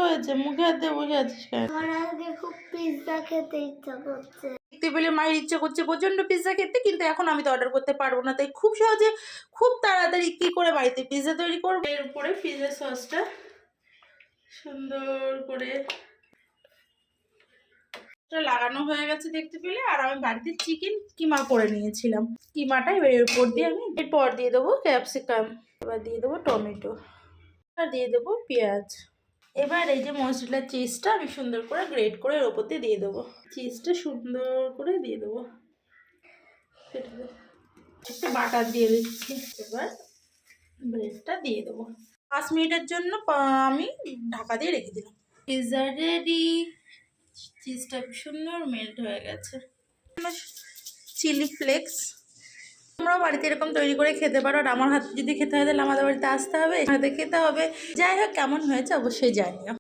হয়েছে? মুখে হাত দিয়ে বসে আছিস কেন? আমার আজকে খুব পিৎজা খেতে ইচ্ছা করছে। দেখতে পেলে মায়ের ইচ্ছে করছে প্রচন্ড পিৎজা খেতে, কিন্তু এখন আমি তো অর্ডার করতে পারবো না, তাই খুব সহজে খুব তাড়াতাড়ি কি করে বাড়িতে পিৎজা তৈরি করবো। এর উপরে পিৎজা সসটা সুন্দর করে লাগানো হয়ে গেছে দেখতে পেলে। আর আমি বাড়িতে চিকেন কিমা করে নিয়েছিলাম, কিমাটা এবার এর উপর দিয়ে আমি এরপর দিয়ে দেবো ক্যাপসিকাম, এবার দিয়ে দেবো টমেটো, আর দিয়ে দেবো পেঁয়াজ। এবার এই যে মশলা চিজটা আমি সুন্দর করে গ্রেট করে এর ওপর দিয়ে দেবো, চিজটা সুন্দর করে দিয়ে দেবো, একটা বাটার দিয়ে দিচ্ছি। এবার ব্রেডটা দিয়ে দেবো, 5 মিনিটের জন্য আমি ঢাকা দিয়ে রেখে দিলাম। পিৎজা রেডি, চিজটা সুন্দর মেল্ট হয়ে গেছে। চিলি ফ্লেক্স তোমরাও বাড়িতে এরকম তৈরি করে খেতে পারো। আর আমার হাতে যদি খেতে হয় তাহলে আমাদের বাড়িতে আসতে হবে, হাতে খেতে হবে। যাই হোক, কেমন হয়েছে অবশ্যই জানিও।